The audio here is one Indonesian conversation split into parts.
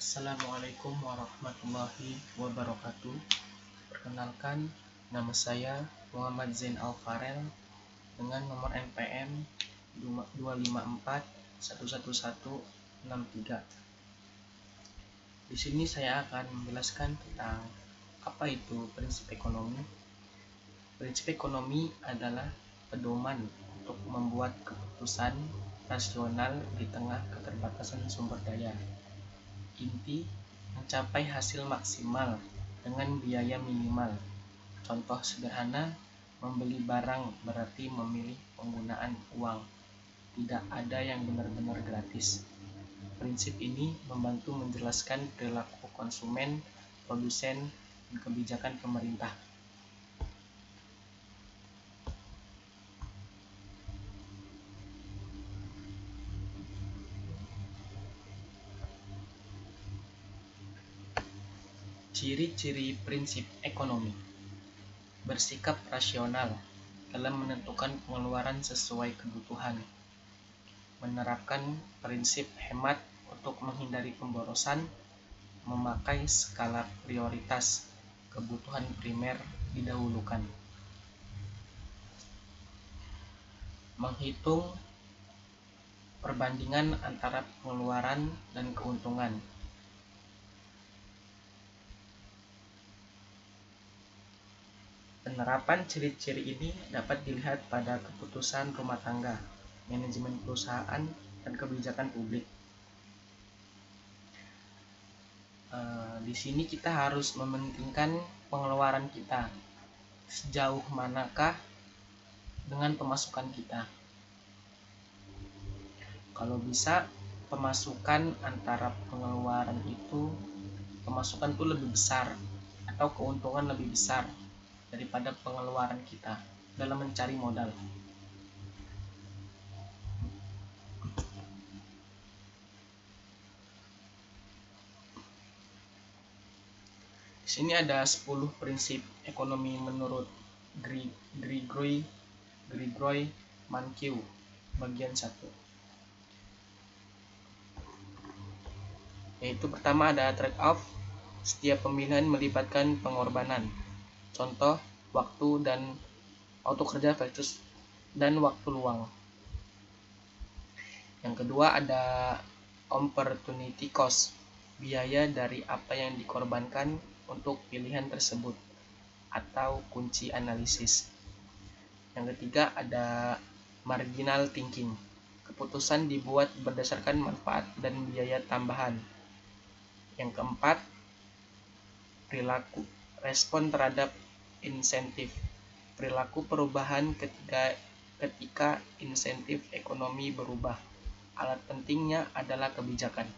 Assalamualaikum warahmatullahi wabarakatuh. Perkenalkan, nama saya Muhammad Zain Alfarel dengan nomor NPM 254111163. Di sini saya akan menjelaskan tentang apa itu prinsip ekonomi. Prinsip ekonomi adalah pedoman untuk membuat keputusan rasional di tengah keterbatasan sumber daya. Inti, mencapai hasil maksimal dengan biaya minimal. Contoh sederhana, membeli barang berarti memilih penggunaan uang. Tidak ada yang benar-benar gratis. Prinsip ini membantu menjelaskan perilaku konsumen, produsen, dan kebijakan pemerintah. Ciri-ciri prinsip ekonomi: bersikap rasional dalam menentukan pengeluaran sesuai kebutuhan, menerapkan prinsip hemat untuk menghindari pemborosan, memakai skala prioritas, kebutuhan primer didahulukan, menghitung perbandingan antara pengeluaran dan keuntungan. Penerapan ciri-ciri ini dapat dilihat pada keputusan rumah tangga, manajemen perusahaan, dan kebijakan publik. Di sini kita harus mementingkan pengeluaran kita, sejauh manakah dengan pemasukan kita. Kalau bisa, pemasukan antara pengeluaran itu, pemasukan itu lebih besar atau keuntungan lebih besar daripada pengeluaran kita dalam mencari modal. Di sini ada 10 prinsip ekonomi menurut Grigoroi Mankiw, bagian 1. Yaitu pertama ada trade-off. Setiap pemilihan melibatkan pengorbanan. Contoh, waktu kerja versus dan waktu luang. Yang kedua ada opportunity cost, biaya dari apa yang dikorbankan untuk pilihan tersebut, atau kunci analisis. Yang ketiga ada marginal thinking, keputusan dibuat berdasarkan manfaat dan biaya tambahan. Yang keempat, perilaku, respon terhadap insentif, perilaku perubahan ketika insentif ekonomi berubah. Alat pentingnya adalah kebijakan.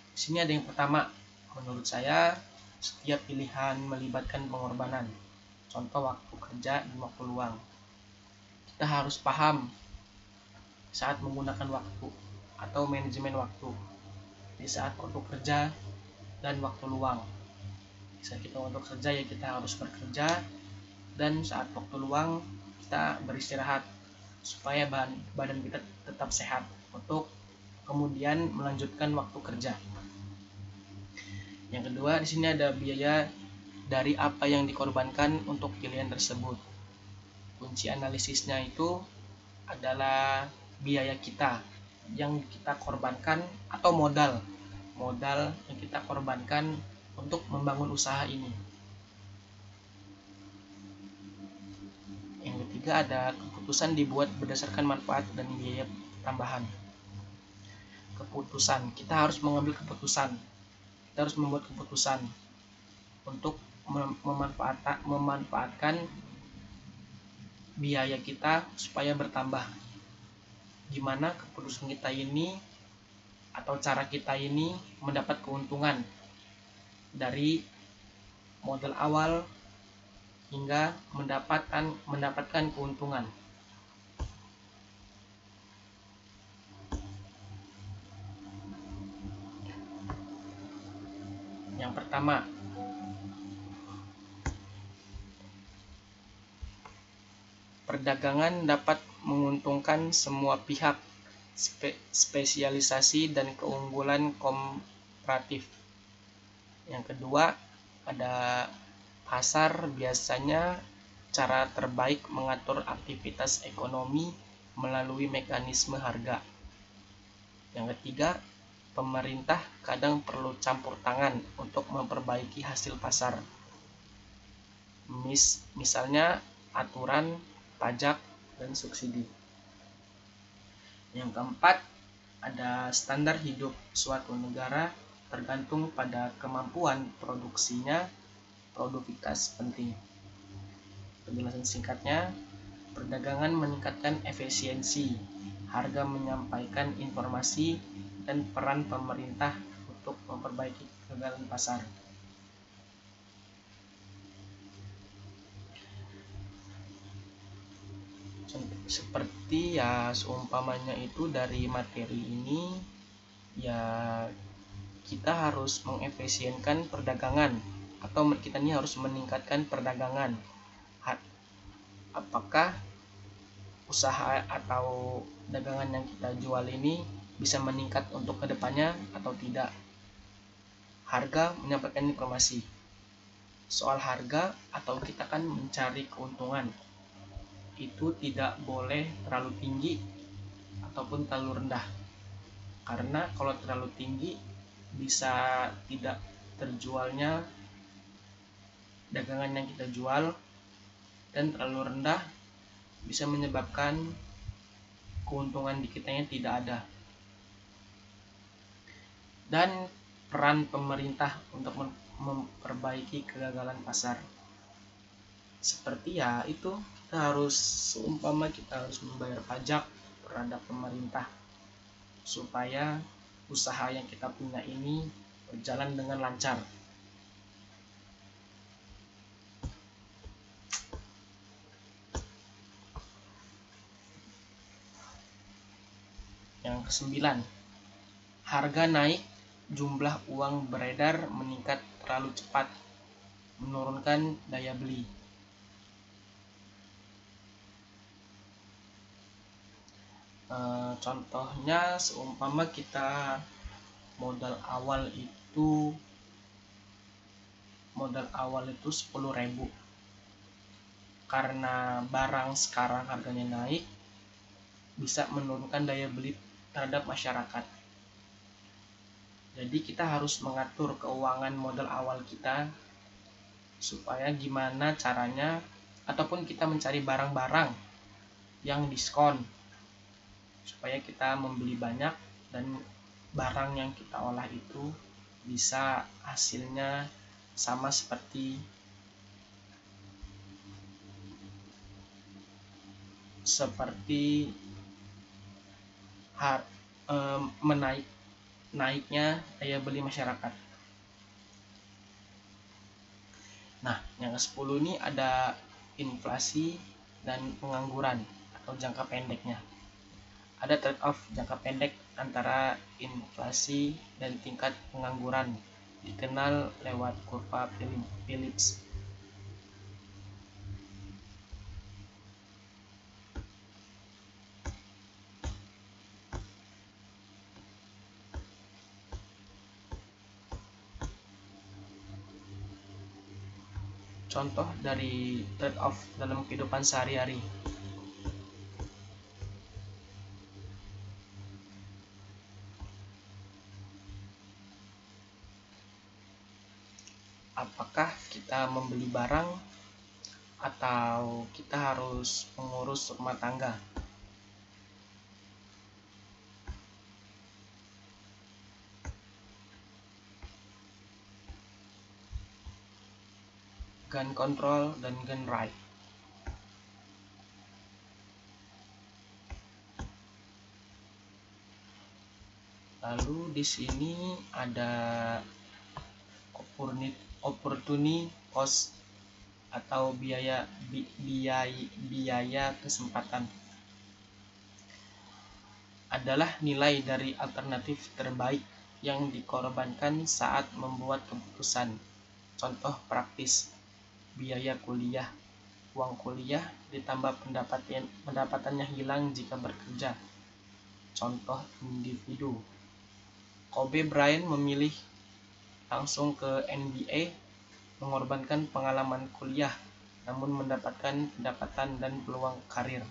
Di sini ada yang pertama, menurut saya setiap pilihan melibatkan pengorbanan. Contoh waktu kerja dan waktu luang. Kita harus paham saat menggunakan waktu atau manajemen waktu di saat waktu kerja dan waktu luang. Saat kita waktu kerja ya kita harus bekerja, dan saat waktu luang kita beristirahat supaya badan kita tetap sehat untuk kemudian melanjutkan waktu kerja. Yang kedua, di sini ada biaya dari apa yang dikorbankan untuk pilihan tersebut. Kunci analisisnya itu adalah biaya kita yang kita korbankan atau modal yang kita korbankan untuk membangun usaha ini. Yang ketiga ada keputusan dibuat berdasarkan manfaat dan biaya tambahan. Keputusan, kita harus mengambil keputusan. Kita harus membuat keputusan untuk memanfaatkan biaya kita supaya bertambah. Gimana keputusan kita ini atau cara kita ini mendapat keuntungan dari modal awal hingga mendapatkan keuntungan. Yang pertama, perdagangan dapat menguntungkan semua pihak. Spesialisasi dan keunggulan kooperatif. Yang kedua, ada pasar biasanya cara terbaik mengatur aktivitas ekonomi melalui mekanisme harga. Yang ketiga, pemerintah kadang perlu campur tangan untuk memperbaiki hasil pasar. Misalnya aturan, pajak, dan subsidi. Yang keempat, ada standar hidup suatu negara tergantung pada kemampuan produksinya. Produktivitas penting. Penjelasan singkatnya, perdagangan meningkatkan efisiensi, harga menyampaikan informasi, dan peran pemerintah untuk memperbaiki kegagalan pasar. Seperti ya seumpamanya itu dari materi ini, ya kita harus mengefisienkan perdagangan atau kita ini harus meningkatkan perdagangan. Apakah usaha atau dagangan yang kita jual ini bisa meningkat untuk kedepannya atau tidak. Harga menyampaikan informasi. Soal harga atau kita kan mencari keuntungan, itu tidak boleh terlalu tinggi ataupun terlalu rendah. Karena kalau terlalu tinggi bisa tidak terjualnya dagangan yang kita jual, dan terlalu rendah bisa menyebabkan keuntungan di kitanya tidak ada. Dan peran pemerintah untuk memperbaiki kegagalan pasar. Seperti ya itu, kita harus membayar pajak terhadap pemerintah supaya usaha yang kita punya ini berjalan dengan lancar. Yang kesembilan, harga naik, jumlah uang beredar meningkat terlalu cepat, menurunkan daya beli. Contohnya seumpama kita modal awal itu 10.000. Karena barang sekarang harganya naik, bisa menurunkan daya beli terhadap masyarakat. Jadi kita harus mengatur keuangan modal awal kita supaya gimana caranya, ataupun kita mencari barang-barang yang diskon supaya kita membeli banyak dan barang yang kita olah itu bisa hasilnya sama seperti naiknya daya beli masyarakat. Nah, yang ke-10 ini ada inflasi dan pengangguran atau jangka pendeknya. Ada trade-off jangka pendek antara inflasi dan tingkat pengangguran, dikenal lewat kurva Phillips. Contoh dari trade-off dalam kehidupan sehari-hari. Apakah kita membeli barang atau kita harus mengurus rumah tangga? Gun control dan gun right. Lalu di sini ada opportunity cost atau biaya kesempatan. Adalah nilai dari alternatif terbaik yang dikorbankan saat membuat keputusan. Contoh praktis, biaya kuliah. Uang kuliah ditambah pendapatannya hilang jika bekerja. Contoh individu. Kobe Bryant memilih langsung ke NBA, mengorbankan pengalaman kuliah namun mendapatkan pendapatan dan peluang karir.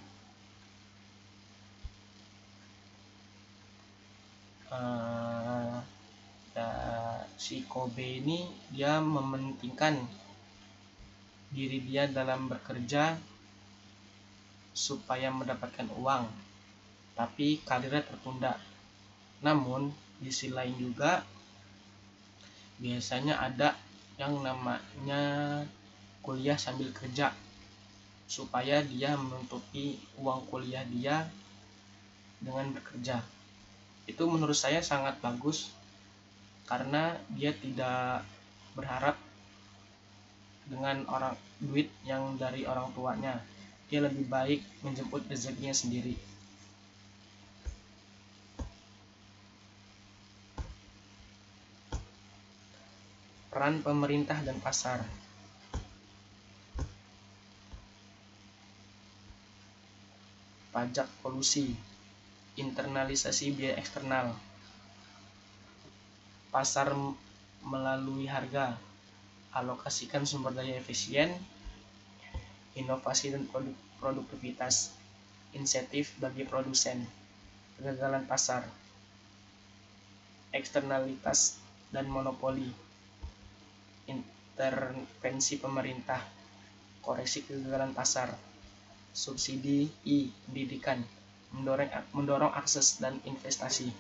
Si Kobe ini dia mementingkan diri dia dalam bekerja supaya mendapatkan uang, tapi karirnya tertunda. Namun di sisi lain juga biasanya ada yang namanya kuliah sambil kerja supaya dia menutupi uang kuliah dia dengan bekerja. Itu menurut saya sangat bagus karena dia tidak berharap dengan duit yang dari orang tuanya. Dia lebih baik menjemput rezekinya sendiri. Peran pemerintah dan pasar. Pajak polusi, internalisasi biaya eksternal, pasar melalui harga, alokasikan sumber daya efisien, inovasi dan produktivitas, insentif bagi produsen, kegagalan pasar, eksternalitas dan monopoli, intervensi pemerintah, koreksi kegagalan pasar, subsidi pendidikan, mendorong akses dan investasi.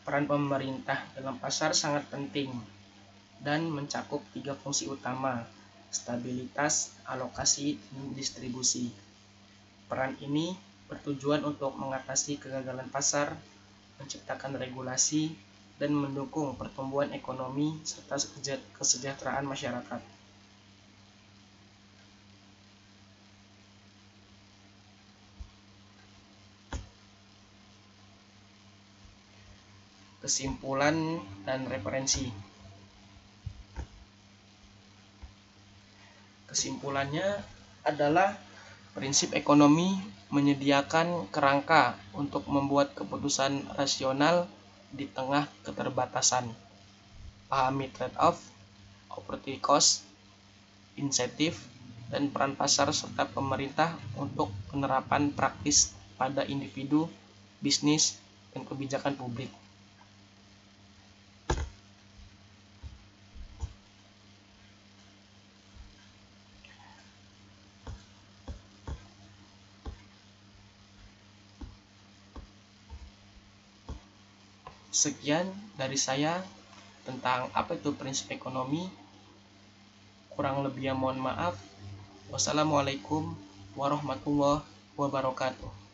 Peran pemerintah dalam pasar sangat penting dan mencakup 3 fungsi utama: stabilitas, alokasi, dan distribusi. Peran ini bertujuan untuk mengatasi kegagalan pasar, menciptakan regulasi, dan mendukung pertumbuhan ekonomi serta kesejahteraan masyarakat. Kesimpulan dan referensi. Kesimpulannya adalah prinsip ekonomi menyediakan kerangka untuk membuat keputusan rasional di tengah keterbatasan. Pahami trade-off, opportunity cost, insentif, dan peran pasar serta pemerintah untuk penerapan praktis pada individu, bisnis, dan kebijakan publik. Sekian dari saya tentang apa itu prinsip ekonomi. Kurang lebihnya mohon maaf. Wassalamualaikum warahmatullahi wabarakatuh.